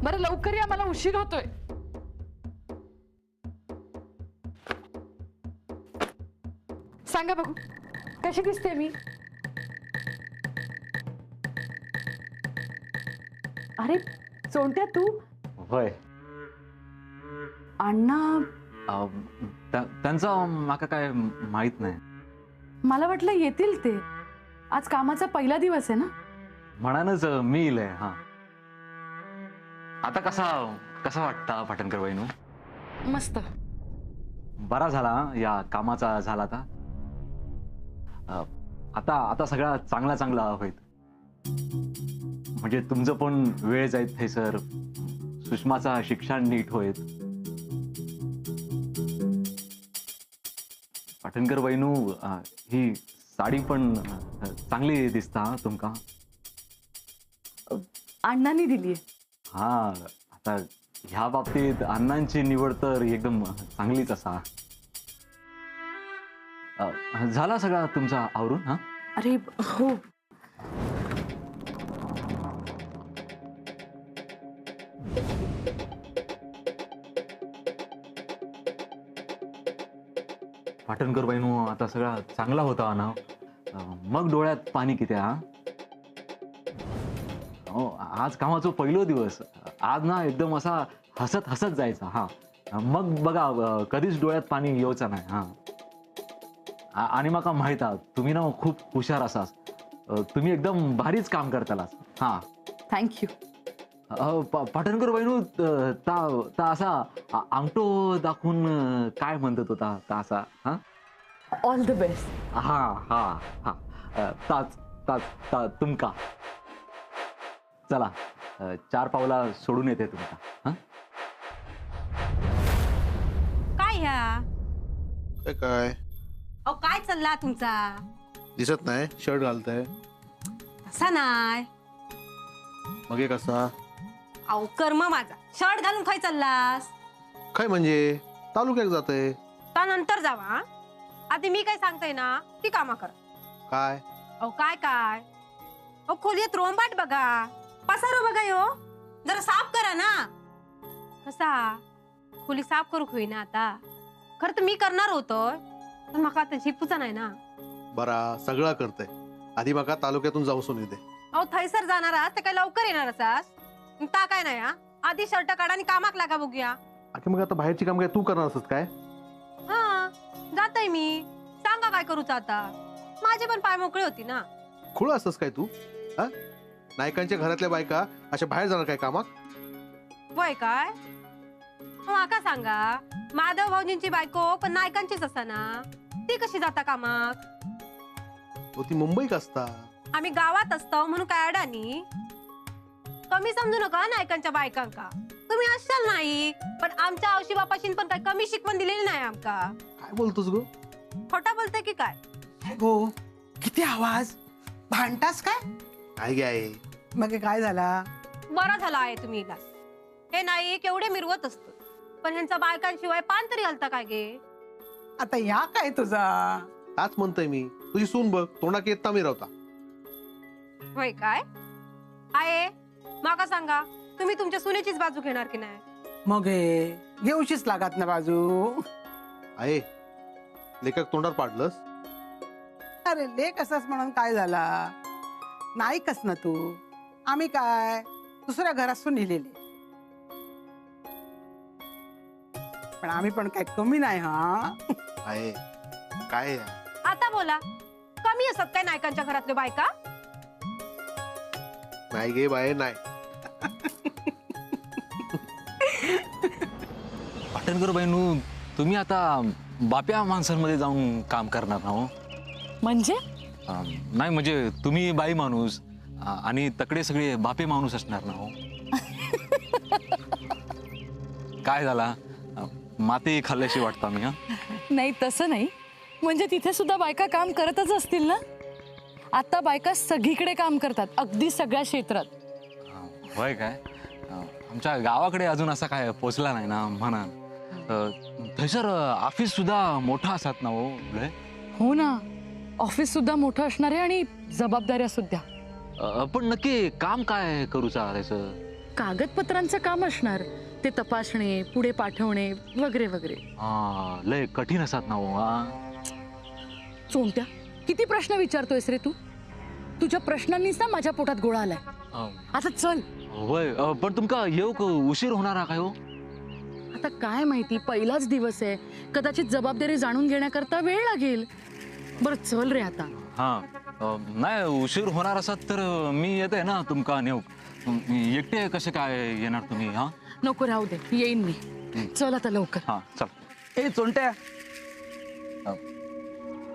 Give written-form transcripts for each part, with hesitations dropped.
बरं लवकर या, मला उशीर होतोय. सांगा बघू कशी दिसते मी? अरे सोनत्या तू? होय. अण्णा त्यांचं माका काय माहित नाही. मला वाटलं येतील ते. आज कामाचा पहिला दिवस आहे ना. म्हणानच मी येईलय. हा आता कसा कसा वाटता पाटणकर वहिनू? मस्त. बरा झाला या कामाचा झाला आता आता सगळा चांगला चांगला होईल. म्हणजे तुमचं पण वेळ जाईल हे सर. सुषमाचा शिक्षण नीट होईल. पाटणकर वहिनू ही साडी पण चांगली दिसता तुमका. अण्णांनी दिलीये. हा आता ह्या बाबतीत अण्णांची निवड तर एकदम चांगलीच असा. झाला सगळा तुमचा आवरून? हा अरे हो. पाटणकर बहिणू आता सगळा चांगला होता ना. मग डोळ्यात पाणी किती? हा हो आज कामाचा पहिलो दिवस. आज ना एकदम असा हसत हसत जायचा. हा मग बघा कधीच डोळ्यात पाणी येऊचा नाही. हा आणि माका माहित आहे तुम्ही ना खूप हुशार असास. तुम्ही एकदम भारीच काम करतालास. हा थँक्यू. पाटणकर बहिणू ता असा अंगठो दाखवून काय म्हणत होता ता असा? हा ऑल द बेस्ट. हा हा हा ताच ताच ता तुमका. चला 4 पावला सोडून येते तुमका. हा काय ह्या? काय अहो काय चालला तुमचा? दिसत नाही शर्ट घालताय. असा नाय. मग हे कसा? अहो कर्म माझा. शर्ट घालून काय चाललास? काय म्हणजे तालुक्यात जाते. त्या नंतर जावा हा? आधी मी काय सांगते ना ती कामा कर. काय अहो काय काय? अहो खोलीत रोंबाट बघा, पसारो बघा यो. जरा साफ करा ना. कसा खोली साफ करू होईना आता. खरं तर मी करणार होतो पण माका आता झिपूचा नाही ना. बरा सगळा करते. आधी मका तालुक्यातून जाऊन येते. अहो थैसर जाणार आहात तर काय लवकर येणार असास? ता काय नाही हा. आधी शर्ट काढा आणि कामाक लागा बघूया. अरे मग आता बाहेरची काम काय तू करणार असत काय? हा जातय मी. सांगा काय करूच आता. माझे पण पाय मोकळे होती ना. खुळ असतस काय तू? हा नायकांच्या घरातल्या बायका अशा बाहेर जाणार काय कामाक? वय काय माका सांगा. माधव भाऊजींची बायको पण नायकांचीच असा ना. ती कशी जाता कामाक? हो ती मुंबईत असता. आम्ही गावात असतो म्हणून काय अडाणी. कमी समजू नका नायकांच्या बायकांका. तुम्ही असाल नाही पण आमच्या औशी बापाशीन पण काय कमी शिकवण दिलेली नाही आमका. काय बोलतोस गो? खोटा बोलते की काय? गो किती आवाज भांडतास काय? काय आहे मग काय झाला? बरा झाला आहे तुम्ही इलाज. हे नाही केवढे मिरवत असतो पण ह्यांचा बायकांशिवाय पान तरी हलता काय गे? आता या काय तुझा? हाच म्हणतोय मी. तुझी सून बघ तोंडाक येता मी रावता. होय काय आहे? माका सांगा तुम्ही तुमच्या सुनेचीच बाजू घेणार की नाही? मग हे घेऊशीच लागत ना बाजू. आहे लेखक तोंडावर पाडलंस. अरे लेख असस म्हणून काय झाला? नाही कस ना तू. आम्ही काय दुसऱ्या घरातून नेलेले पण आम्ही पण काय कमी नाही. हा आहे काय आता बोला. कमी असत काय नायकांच्या घरातल्या बायका? नाही गे बाय नाही. पाटणकर बहिणू तुम्ही आता बाप्या माणसांमध्ये जाऊन काम करणार ना हो? म्हणजे नाही म्हणजे तुम्ही बाई माणूस आणि तकडे सगळे बापे माणूस असणार ना हो? काय झाला माती खाल्ल्याशी वाटतं मी. हा नाही तसं नाही. म्हणजे तिथे सुद्धा बायका काम करतच असतील ना. आता बायका सगळीकडे काम करतात, अगदी सगळ्या क्षेत्रात. होय काय? आमच्या गावाकडे अजून असा काय पोचला नाही ना म्हणा. थैसर ऑफिस सुद्धा मोठा असतात ना हो? हो ना. ऑफिस सुद्धा मोठं असणार आहे आणि जबाबदाऱ्या सुद्धा. पण नक्की काम काय करूचा त्याचं? कागदपत्रांचं काम असणार, ते तपासणे, पुढे पाठवणे वगैरे वगैरे. लय कठीण असतात ना हो. चोंट्या, किती प्रश्न विचारतोयस रे तू? तुझ्या प्रश्नांनीच ना माझ्या पोटात गोळा आलाय. आता चल. होय, पण तुमका येऊक उशीर होणार हा काय हो? आता काय माहिती, पहिलाच दिवस आहे, कदाचित जबाबदारी जाणून घेण्याकरता वेळ लागेल. बरं चल रे आता. हा, नाही उशीर होणार असत तर मी येते ना तुमका नेऊ. एकटे कसे काय येणार तुम्ही? हा नको, राहू दे, येईन मी. चल आता लवकर. हा चल. ए चोंट्या,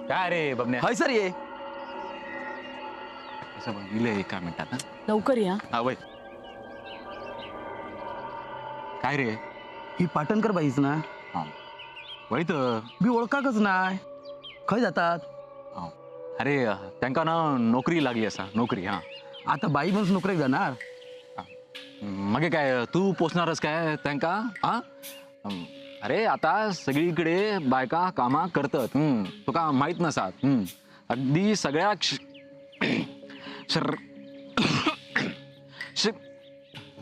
काय रे बबन्या? हाय सर ये. असं बघ, इले एका मिनिटात. हा? लवकर या. हा वय. काय रे? ही पाटणकर बाईच ना? हा वय तर. मी ओळखाकच नाही. खय जातात? अरे त्यांका ना नोकरी लागली असा, नोकरी. हा आता बाई म्हणून नोकरीक जाणार? मग काय तू पोचणारच काय त्यांका? हा अरे आता सगळीकडे बायका कामा करतात. तुका माहित नसात. अगदी सगळ्या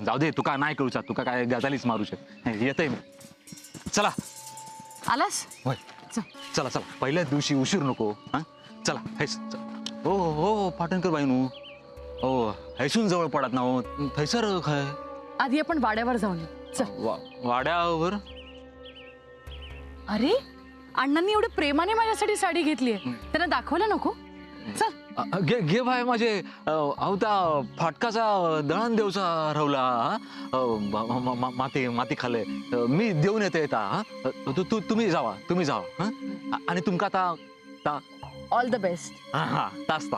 जाऊ दे, तुका नाही कळूचा, तुका काय गजालीच मारू शक. येतय मी. चला. आलास? होय. चला चला, पहिल्याच दिवशी उशीर नको. हा चला. हैस. हो हो पाटणकर बाईनू. हो हैसून जवळ पडत ना हो. थैसर काय आधी आपण वाड्यावर जाऊन येऊ. चल. वाड्यावर? अरे अण्णांनी एवढे प्रेमाने माझ्यासाठी साडी घेतलीये, त्यांना दाखवायला नको? चल. घे भाई माझे. अहो त्या फाटकाचा दळण देवचा हरवला. माती माती खाल्ले. मी देऊन येते येता. तुम्ही जावा. हा आणि तुमका आता ऑल द बेस्ट. हा तासता.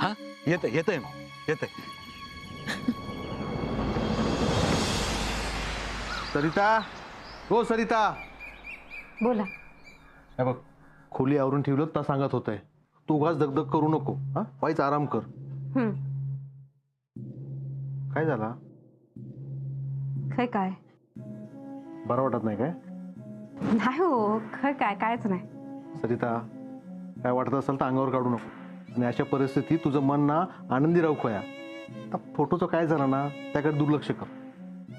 हा येते. सरिता, हो सरिता. बोला. हे बघ, खोली आवरून ठेवलं तर सांगत होतंय. तू उगाच दगदग करू नको. हा वाईच आराम कर. काय झाला? काय बरं वाटत नाही काय? नाही हो, कायच नाही. सरिता, काय वाटत असेल तर अंगावर काढू नको. आणि अशा परिस्थितीत तुझं मन ना आनंदी राहू खोया. आता फोटोचं काय झालं ना त्याकडे दुर्लक्ष कर.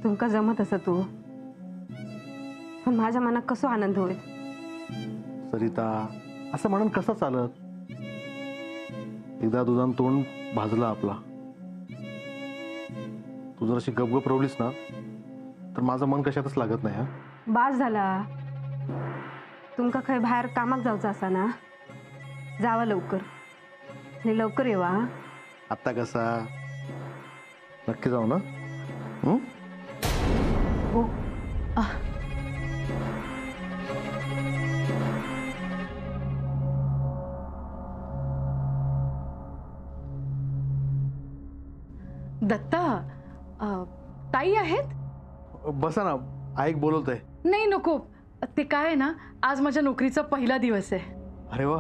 तुमका जमत असं तू, पण माझ्या मनात कसं आनंद होईल? सरिता, असं म्हणून कसं चालत? एकदा दुधान तोंड भाजलं आपला. तू जर अशी गपगप रवलीस ना तर माझं मन कशातच लागत नाही. हा बास झाला. तुमका खय बाहेर कामाक जाऊचं असा ना, जावा लवकर आणि लवकर येवा. आत्ता कसा? नक्की जाऊ ना? हं? हो. दत्ता, ताई आहेत? बसा ना, ऐक बोलवत आहे. नाही नको, ते काय आहे ना, आज माझ्या नोकरीचा पहिला दिवस आहे. अरे वा,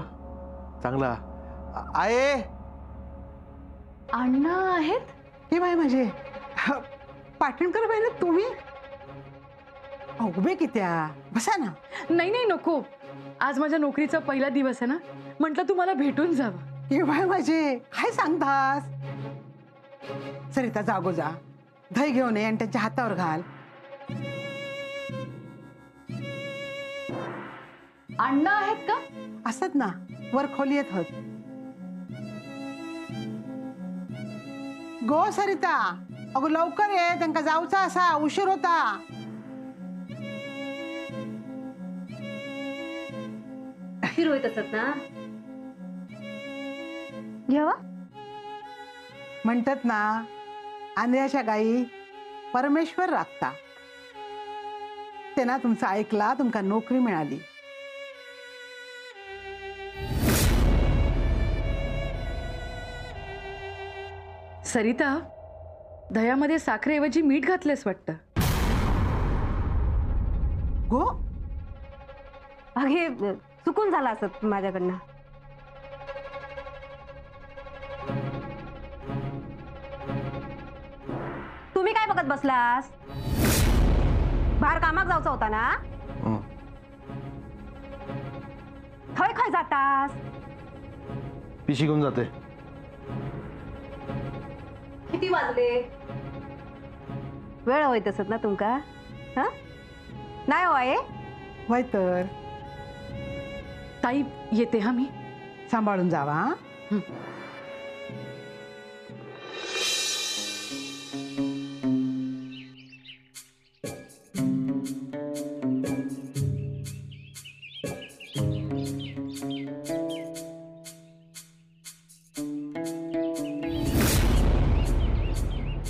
चांगला. आहे अण्णा आहेत? हे बाय माझे पाटणकर बाई ना तुम्ही? उभे कित्या, बसा ना. नाही नको, आज माझ्या नोकरीचा पहिला दिवस आहे ना, म्हटलं तुम्हाला भेटून जावं. हे बाय माझे काय सांगतास? सरिता जागो जा, दही घेऊन ये आणि त्यांच्या हातावर घाल. अण्णा आहेत का? असत ना, वर खोली येत होत. गो सरिता, अगो लवकर ये, त्यांना जाऊचा असा, उशीर होता. उशीर होत असत ना. घ्यावा. म्हणतात ना, आंधळ्याच्या गाई परमेश्वर राखता. त्यांना तुमचं ऐकला, तुमका नोकरी मिळाली. सरिता, दह्यामध्ये साखरेऐवजी मीठ घातलेस वाटतं. गो, अगे चुकून झाला असत माझ्याकडनं. तुम्ही काय बघत बसलास? बाहेर कामाक जायचं होता ना? खय जातास? पिशी घेऊन जाते. किती वाजले? वेळ होईत असत ना तुमका? हा नाही होय वय तर ताई येते हा मी. सांभाळून जावा हा?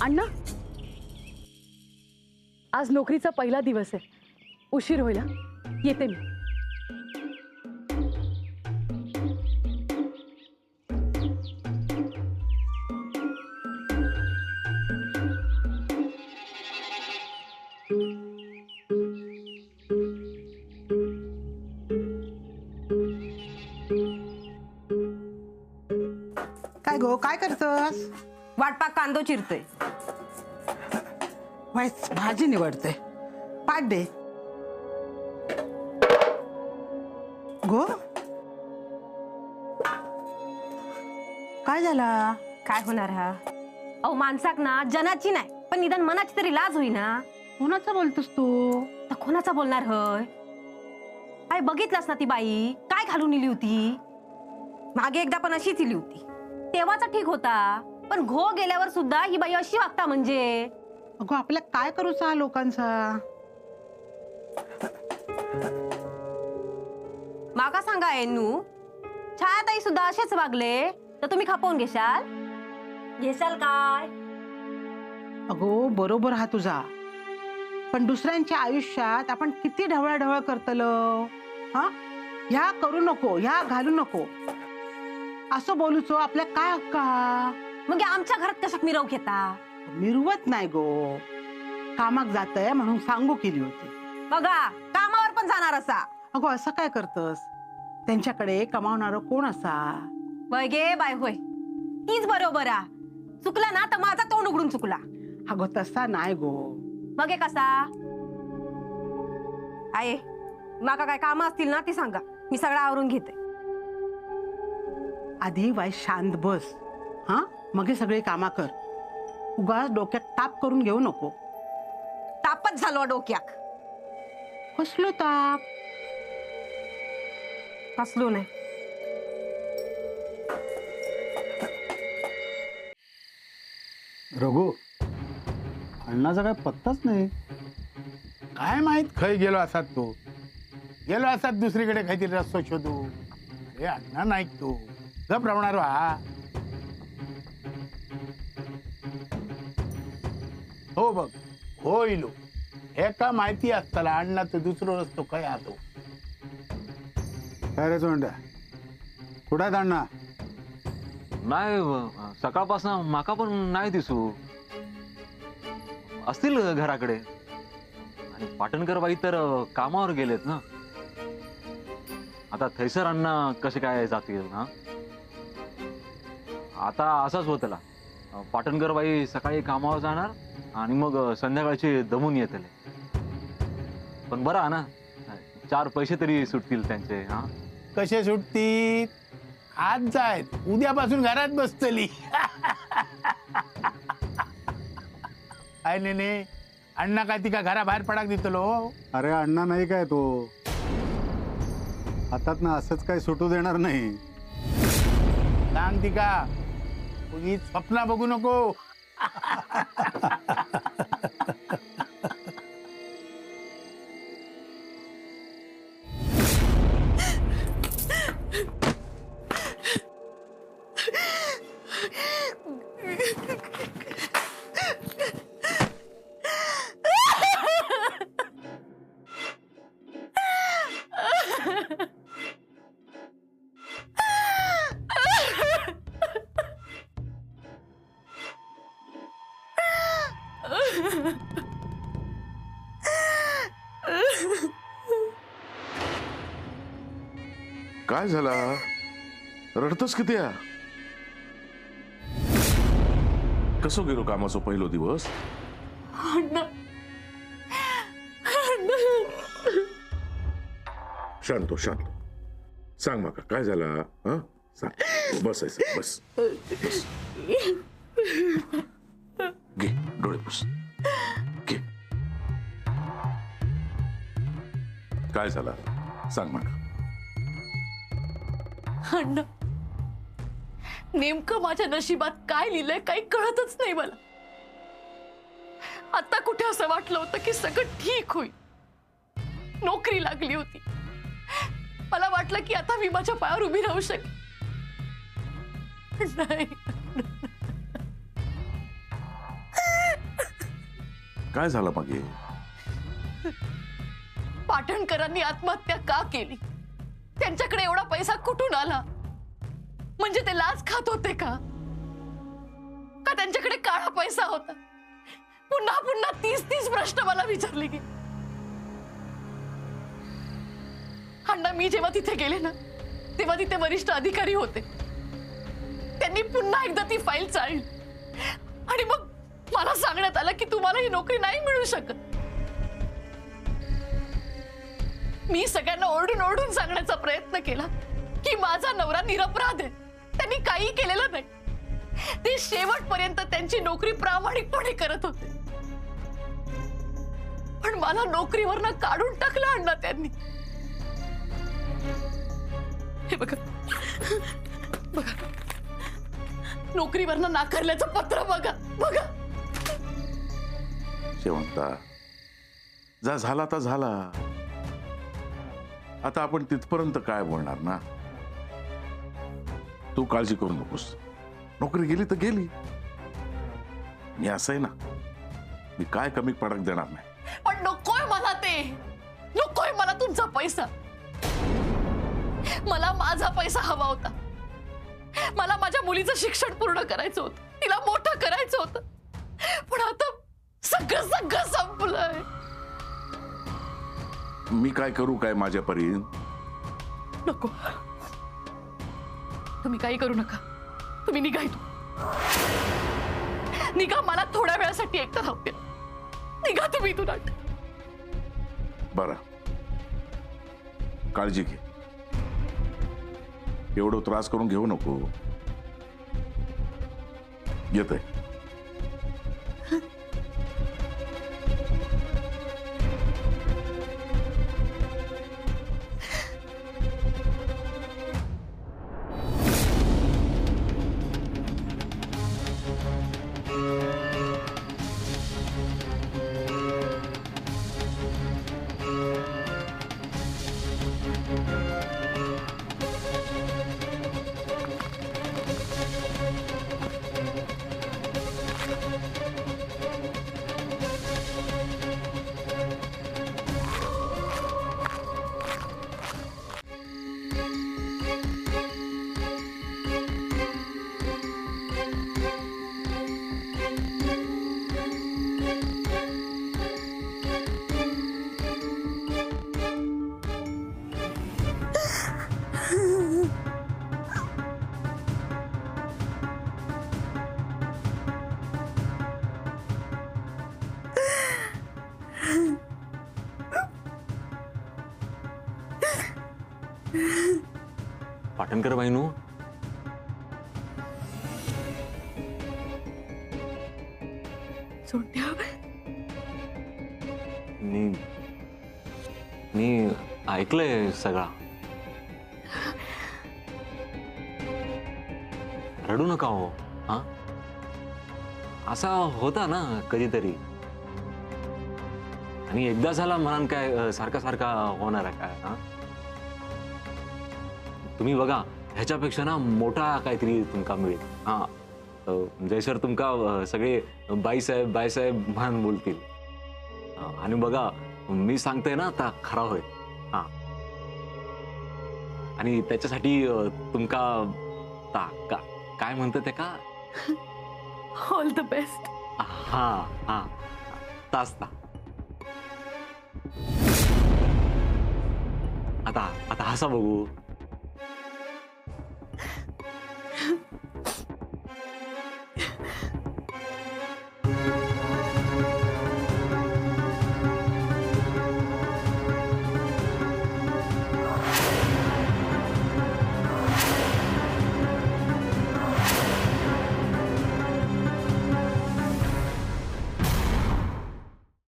अण्णा, आज नोकरीचा पहिला दिवस आहे. उशीर होईल हा. येते मी. काय गो काय करतस? वाटपाक कांदो चिरतोय. वाईस भाजी निवडते. पाठ दे गो. काय झाला? काय होणार हा? अहो माणसाक ना जनाची नाही पण निदान मनाची तरी लाज होईना. कोणाचं बोलतोस तू? तर कोणाचा बोलणार हय? काय बघितलंस ना ती बाई काय घालून इली होती? मागे एकदा पण अशीच इली होती. तेव्हाचा ठीक होता पण घो गेल्यावर सुद्धा ही बाई अशी वागता म्हणजे. अगो आपल्या काय करूचा लोकांचा? माका सांगा एन्नू, छायाताई सुद्धा असेच वागले तर तुम्ही खपवून घेशाल? घेशाल काय? अगो बरोबर हा तुझा, पण दुसऱ्यांच्या आयुष्यात आपण किती ढवळाढवळ करतलो. हा ह्या करू नको, ह्या घालू नको असं बोलूचो आपल्या काय हक्क हा? मग आमच्या घरात कशाक मिरव घेता? मिरवत नाही गो, कामाक जातय म्हणून सांगू केली होती. बघा कामावर पण जाणार असा. अगो असं काय करतस? त्यांच्याकडे कमावणारं कोण असा? वय गे बाय होय, तीच बरोबर आ. चुकला ना तर माझा तोंड उघडून चुकला. अगो तसा नाही गो. मग हे कसा आहे? माका काय काम असतील ना ती सांगा, मी सगळं आवरून घेते. आधी वाय शांत बस हा, मग हे सगळे कामा कर. उगाच डोक्यात ताप करून घेऊ नको. तापच झालो डोक्याक. कसलो ताप? कसलो नाही. रघु, अण्णाचा काय पत्ताच नाही. काय माहित खय गेलो असात तू. गेलो असात दुसरीकडे काहीतरी रस्तो शोधू. अरे अण्णा नाही तू गप राहणार हा. हो बघ होईलो हे का माहिती असताना अण्णा तर दुसरो रस्तो काय आतो. काय रे चोंड्या, कुठे आहेत अण्णा? नाही, सकाळपासून माका पण नाही दिसू. असतील घराकडे. आणि पाटणकर बाई तर कामावर गेलेत ना. आता थैसर अण्णा कसे काय जातील ना? आता असाच होतला. पाटणकर बाई सकाळी कामावर जाणार आणि मग संध्याकाळची दमून येतले. पण बरं आहे ना, 4 पैसे तरी सुटतील त्यांचे. हा कसे सुटतील? आज जायत उद्यापासून घरात बसतली. काय नेने अण्णा काय ती का घराबाहेर पडाक देतलो? अरे अण्णा नाही काय तो, हातात ना असंच काय सुटू देणार नाही. सांग ती का उगीच स्वप्न बघू नको. काय झाला? रडतस किती? कसं गेलो कामाचा पहिलो दिवस? शांत हो, शांत हो. सांग माका काय झाला? हा सांग. बसायचं बस. घे डोळे पुस. घे. काय झालं सांग मग. अण्णा, नेमकं माझ्या नशिबात काय लिहिलंय काही कळतच नाही मला. आता कुठे असं वाटलं होतं की सगळं ठीक होईल, नोकरी लागली होती. मला वाटलं की आता मी माझ्या पायावर उभी राहू शकेन. नाही, काय झालं मग हे? पाटणकरांनी आत्महत्या का केली? त्यांच्याकडे एवढा पैसा कुठून आला? म्हणजे ते लाच खात होते का त्यांच्याकडे काळा पैसा होता? पुन्हा पुन्हा 30 प्रश्न मला विचारले की. अण्णा, मी जेव्हा तिथे गेले ना तेव्हा तिथे वरिष्ठ अधिकारी होते. त्यांनी पुन्हा एकदा ती फाईल चाळली आणि मग मला सांगण्यात आलं की तुम्हाला ही नोकरी नाही मिळू शकत. मी सगळ्यांना ओरडून ओरडून सांगण्याचा प्रयत्न केला की माझा नवरा निरपराध आहे, त्यांनी काही केलेलं नाही. ते शेवटपर्यंत त्यांची नोकरी प्रामाणिकपणे करत होते. पण मला नोकरीवरनं काढून टाकलं अण्णा त्यांनी. हे बघा बघा, नोकरीवरनं नाकारल्याचं पत्र बघा बघा. शेवंता, जा झाला तर झाला. आता आपण तिथपर्यंत काय बोलणार ना. तू काळजी करू नकोस, नोकरी गेली तर गेली. मी असं आहे ना, मी काय कमी पडक देणार नाही. पण नकोय मला ते, नकोय मला तुमचा पैसा. मला माझा पैसा हवा होता. मला माझ्या मुलीचं शिक्षण पूर्ण करायचं होतं, तिला मोठं करायचं होतं. पण आता सगळं सगळं संपलंय. मी काय करू काय माझ्या परीन? नको, तुम्ही काही करू नका. तुम्ही निघा इथून, निघा. मला थोड्या वेळासाठी एकटं राहू द्या. निघा तुम्ही इथून. बरं, काळजी घे. एवढं त्रास करून घेऊ नको. येतंय. पाटणकर बाईनू, सोन्या, मी ऐकलंय सगळा. रडू नका हो. हा, असा होता ना कधीतरी. आणि एकदा झाला म्हणून काय सारखा सारखा होणार आहे काय? हा, तुम्ही बघा, ह्याच्यापेक्षा ना मोठा काहीतरी तुमका मिळेल. हा, जयसर तुमका सगळे बाईसाहेब बाईसाहेब म्हणून बोलतील. आणि बघा, मी सांगतोय ना आता खरा होय. हा, आणि त्याच्यासाठी तुमका काय म्हणतं ते का? All the best. हा हा, तास ता. आता हसा बघू.